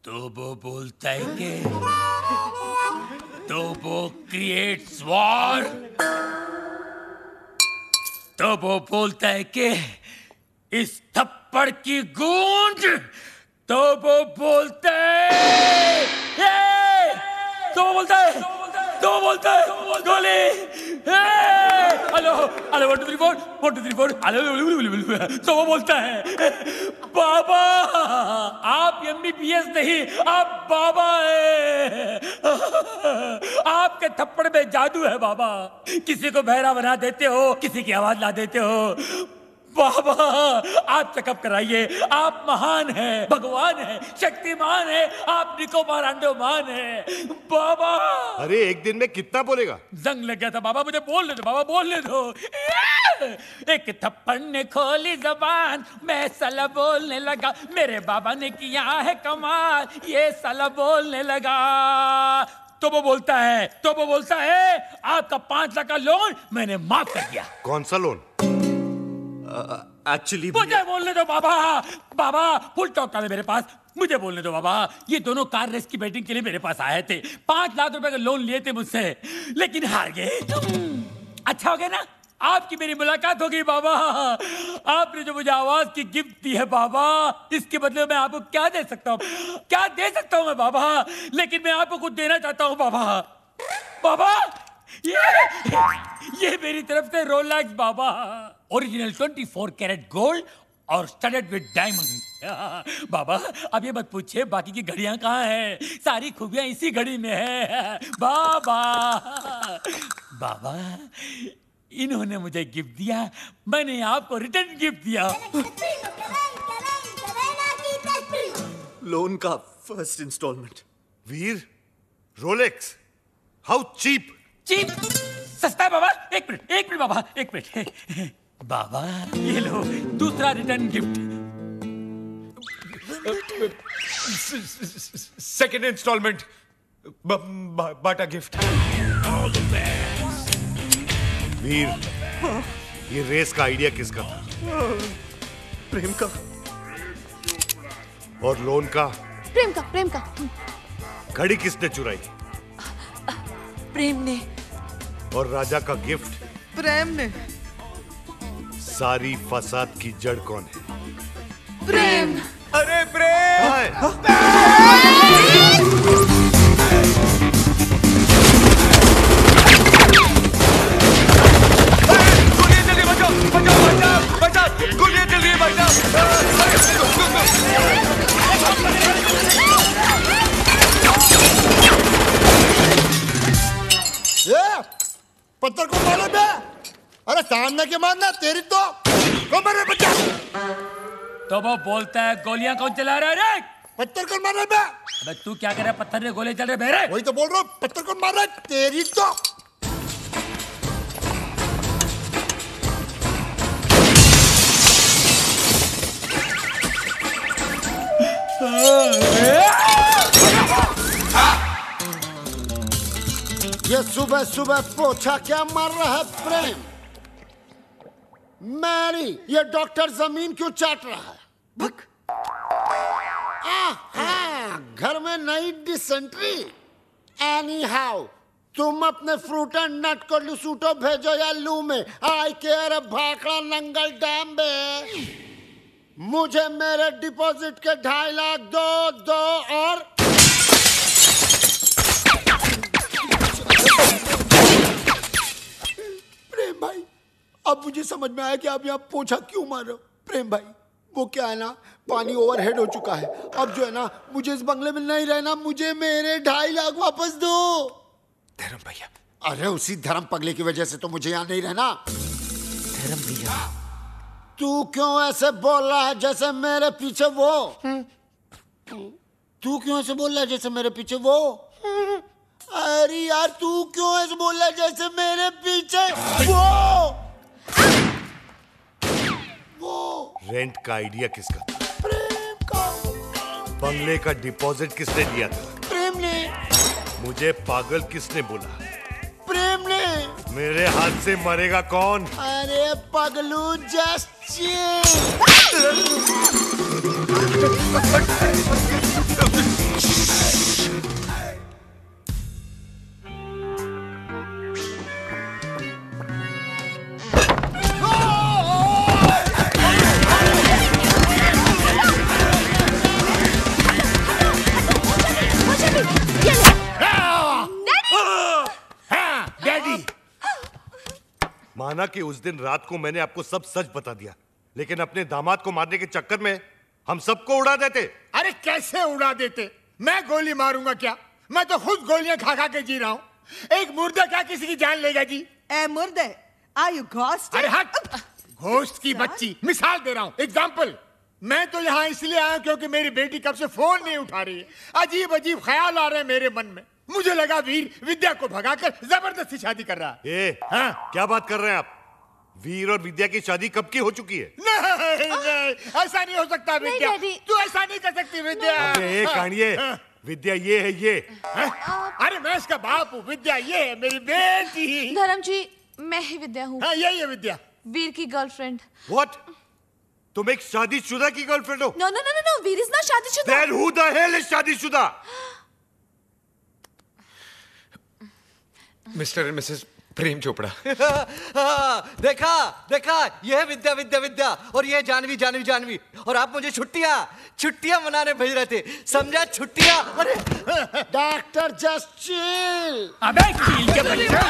तो वो बोलता है कि तो वो क्रिएट्स वॉर, तो वो बोलता है कि इस थप्पड़ की गूंज, तो वो बोलता है, तो बोलता है, तो बोलता है गोली, हेलो हेलो 1 2 3 4 1 2 3 4 हेलो, तो वो बोलता है बाबा आप MBBS नहीं, आप बाबा है, आपके थप्पड़ में जादू है बाबा, किसी को बहरा बना देते हो, किसी की आवाज ला देते हो बाबा, आप चेकअप कराइए, आप महान हैं, भगवान हैं, शक्तिमान हैं, आप निकोबार अंडोमान हैं बाबा। अरे एक दिन में कितना बोलेगा? जंग लग गया था बाबा, मुझे बोलने दो बाबा, बोलने दो। एक थप्पड़ ने खोली जबान, मैं साला बोलने लगा, मेरे बाबा ने किया है कमाल, ये साला बोलने लगा। तो वो बोलता है आपका 5 लाख का लोन मैंने माफ कर दिया। कौन सा लोन? एक्चुअली मुझे बोलने दो बाबा, बाबा फुल टॉक था मेरे पास, मुझे बोलने दो बाबा। ये दोनों कार रेस की बैटिंग के लिए मेरे पास आए थे, 5 लाख रुपए का लोन लिए थे मुझसे, लेकिन हार गए। अच्छा हो गया ना, आपकी मेरी मुलाकात हो गई बाबा, आपने जो मुझे आवाज की गिफ्ट दी है बाबा, इसके बदले मैं आपको क्या दे सकता हूँ, क्या दे सकता हूँ मैं बाबा, लेकिन मैं आपको कुछ देना चाहता हूँ बाबा। बाबा ये मेरी तरफ से रोलेक्स बाबा, ओरिजिनल 24 कैरेट गोल्ड और स्टडेड विद डायमंड। बाबा अब ये मत पूछिए बाकी की घड़ियां कहाँ हैं, सारी खूबियां इसी घड़ी में है बाबा। बाबा इन्होंने मुझे गिफ्ट दिया, मैंने आपको रिटर्न गिफ्ट दिया। लोन का first installment. Veer, Rolex, how cheap? Cheap? सस्ता है बाबा। एक मिनट बाबा, एक मिनट बाबा, ये लो दूसरा रिटर्न गिफ्ट। सेकेंड इंस्टॉलमेंट, बाटा गिफ्ट। वीर, ये रेस का आइडिया किसका था? प्रेम का। और लोन का? प्रेम का। घड़ी किसने चुराई? प्रेम ने। और राजा का गिफ्ट? प्रेम ने। सारी फसाद की जड़ कौन है? प्रेम। अरे प्रेम! गोलियां जल्दी बचाओ, गोलियां जल्दी बचाओ। पत्थर को मारो बे, अरे सामने के मारना तेरी तो मारे बच्चा। तो वो बोलता है गोलियां कौन चला रहा है रे? पत्थर को मार रहा बे। अबे तू क्या कर रहा है, पत्थर ने गोले चल रहे बेरे? वही तो बोल रहा हूँ, पत्थर को मार रहा है तेरी तो। ये सुबह सुबह पोछा क्या मार रहा है प्रेम? मैरी, ये डॉक्टर जमीन क्यों चाट रहा है? भक। घर में नई डिसेंट्री। एनी हाउ, तुम अपने फ्रूट एंड नट को लुसूटो भेजो या लू में। आई केयर भाखड़ा नंगल डैम में। मुझे मेरे डिपॉजिट के 2.5 लाख दो और प्रेम भाई, अब मुझे समझ में आया कि आप यहाँ पोछा क्यों मार रहे हो। प्रेम भाई, वो क्या है ना, पानी ओवरहेड हो चुका है, अब जो है ना मुझे इस बंगले में नहीं रहना, मुझे मेरे 2.5 लाख वापस दो। धर्म भैया। अरे उसी धर्म पगले की वजह से तो मुझे यहाँ नहीं रहना। धर्म भैया, तू क्यों ऐसे बोल रहा है जैसे मेरे पीछे वो? तू क्यों ऐसे बोल रहा है जैसे मेरे पीछे वो? अरे यार, तू क्यों ऐसे बोल रहा है जैसे मेरे पीछे वो? रेंट का आइडिया किसका था? प्रेम का। बंगले का डिपॉजिट किसने दिया था? प्रेम ने। मुझे पागल किसने बोला? प्रेम ने। मेरे हाथ से मरेगा कौन? अरे पगलू, जस्ट चिल। माना कि उस दिन रात को मैंने आपको सब सच बता दिया, लेकिन अपने दामाद को मारने के चक्कर में हम सबको उड़ा देते। अरे कैसे उड़ा देते? मैं गोली मारूंगा क्या? मैं तो खुद गोलियां खा खा के जी रहा हूँ। एक मुर्दा क्या किसी की जान लेगा जी? ए मुर्दे, आर यू घोस्ट? अरे हट! घोस्ट की बच्ची, मिसाल दे रहा हूँ, एग्जाम्पल। मैं तो यहाँ इसलिए आया क्योंकि मेरी बेटी कब से फोन नहीं उठा रही है। अजीब अजीब ख्याल आ रहे हैं मेरे मन में। मुझे लगा वीर विद्या को भगाकर जबरदस्ती शादी कर रहा है। हाँ? क्या बात कर रहे हैं आप? वीर और विद्या की शादी कब की हो चुकी है? नहीं, ऐसा नहीं हो सकता विद्या। तू ऐसा नहीं कर सकती विद्या। अबे कानिए, विद्या ये है ये। अरे मैं इसका बाप हूँ, विद्या ये है मेरी बेटी। धर्म जी, मैं ही विद्या हूँ। हाँ यही है विद्या, वीर की गर्लफ्रेंड। What? तुम एक शादीशुदा की गर्लफ्रेंड हो? No, no, no, no, no. Veer is not शादीशुदा। Then who the hell is शादीशुदा? Mister and Mrs Prem Chopra. देखा देखा, ये है विद्या विद्या विद्या, और ये जानवी जानवी जानवी, और आप मुझे छुट्टियां मनाने भेज रहे थे, समझा? छुट्टियां। अरे डॉक्टर जस्ट चिल। अबे चिल के बच्चा।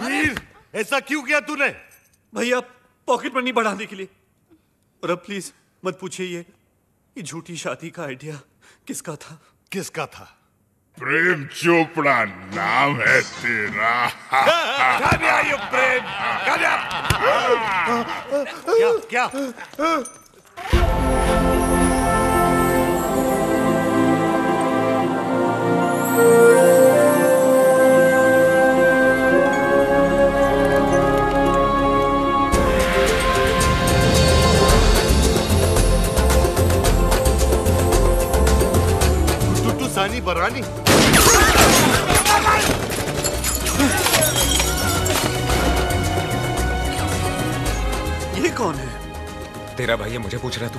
वीर, ऐसा क्यों किया तूने? भैया पॉकेट मनी बढ़ाने के लिए। और अब प्लीज मत पूछिए ये झूठी शादी का आइडिया किसका था? किसका था? प्रेम चोपड़ा नाम है तेरा। Come here, you Prem. Come here। क्या? टुटू सानी बरानी। ये कौन है? तेरा भाई है, मुझे पूछ रहा तू?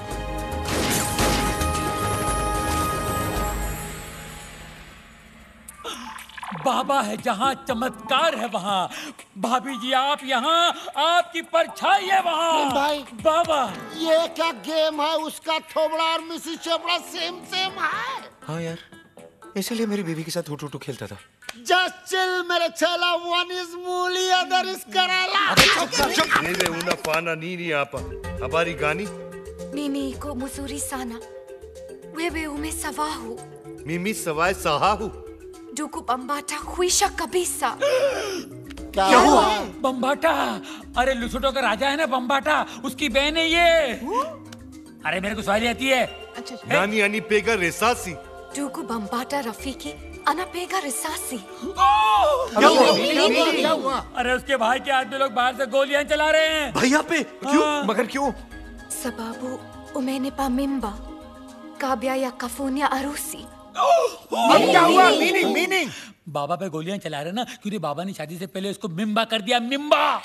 बाबा है जहाँ चमत्कार है वहाँ। भाभी जी आप यहाँ, आपकी परछाई है वहाँ। भाई बाबा ये क्या गेम है? उसका थोबड़ा और मिसिस चोपड़ा सेम सेम है। हाँ यार, इसीलिए मेरी बीवी के साथ हुटू खेलता था। जस्ट चिल मेरे चेला, वन इज मूली अदर इज कराला। Nene una pana nini apa. Habari gani? Mimi ko muzuri sana. Wewe umesawahu. Mimi sawai sahahu. Duku bambata huisha kabisa. क्या हुआ? बम्बाटा, अरे लुसुटो का राजा है ना बम्बाटा, उसकी बहन है ये। अरे मेरे को सवाली आती है। Nani ani pega resasi. Duku bambata rafiki. अनापेगा Reasi. क्या हुआ? अरे उसके भाई के आदमी लोग बाहर से गोलियां चला रहे हैं। भैया पे क्यों? मगर क्यों? Sababu umenipa mimba. Kabya ya kafunya arusi. क्या हुआ? मीनिंग बाबा पे गोलियां चला रहे ना, क्योंकि बाबा ने शादी से पहले उसको मिम्बा कर दिया। मिम्बा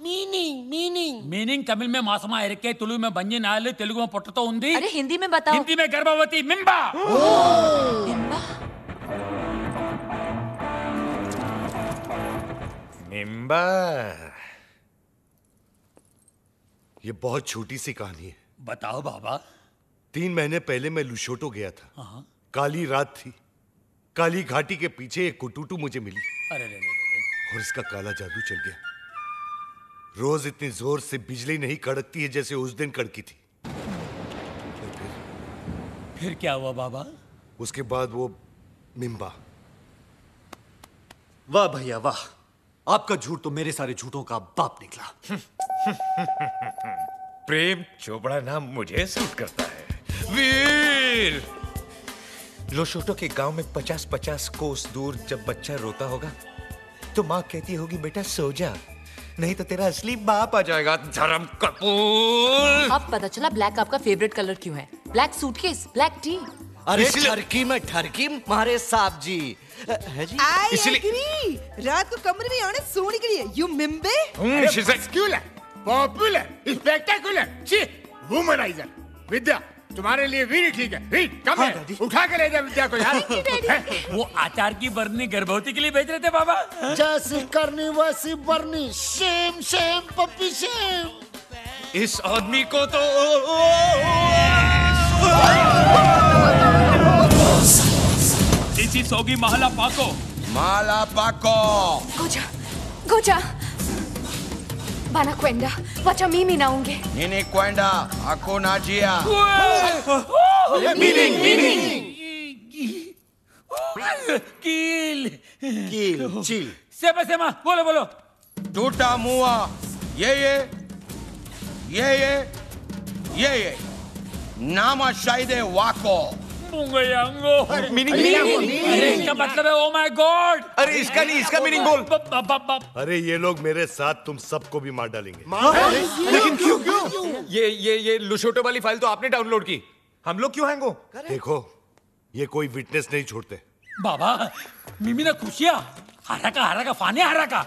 मीनिंग तमिल में मासमा इरके, तुलु में बंजी नाल, तेलुगु में पोटतो उंदी। अरे हिंदी में बताओ। हिंदी में गर्भवती। मिम्बा। Mimba? मिम्बा। ये बहुत छोटी सी कहानी है। बताओ बाबा। 3 महीने पहले मैं लुशोटो गया था। काली रात थी। काली घाटी के पीछे एक कुटुटू मुझे मिली अरे और इसका काला जादू चल गया। रोज इतनी जोर से बिजली नहीं कड़कती है जैसे उस दिन कड़की थी। फिर क्या हुआ बाबा? उसके बाद वो मिम्बा। वाह भैया वाह, आपका झूठ तो मेरे सारे झूठों का बाप निकला। प्रेम चोपड़ा नाम मुझे सूट करता है। वीर, लोशोटो के गांव में 50-50 कोस दूर जब बच्चा रोता होगा तो माँ कहती होगी बेटा सो जा, नहीं तो तेरा असली बाप आ जाएगा। धर्म कपूर। अब पता चला ब्लैक आपका फेवरेट कलर क्यों है। Black suitcase, black T. अरे ठरकी में ठरकी मारे साहब जी है जी। इसलिए रात को कमरे में आने सोने के लिए यू मिम्बे। Popular, spectacular, womaniser. विद्या तुम्हारे लिए वीर ठीक है। वीर कम है, उठा के ले जा विद्या को यार। वो आचार की बरनी गर्भवती के लिए भेज रहे थे बाबा। जैसी करनी वैसी बरनी, शेम शेम पप्पी शेम। इस आदमी को तो इसी सोगी महला पाको। माला पाको। Goja, Ngoja. Banakwenda. Wacha mimi naonge. Nini kwenda? Hakuna njia. Kill. chill. Sema, बोलो. Tutamua yeye na mashahidi wako. Mungu yangu. Meaning अरे इसका मतलब है, ओ माय गॉड। अरे इसका नहीं, इसका मीनिंग बोल। अरे ये लोग मेरे साथ तुम सबको भी मार डालेंगे। लेकिन क्यों? ये लुशोटो वाली फाइल तो आपने डाउनलोड की, हम लोग क्यों हैंग हो? देखो, ये कोई विटनेस नहीं छोड़ते। बाबा, मिमी ना खुशिया, हरा का फाने हरा का।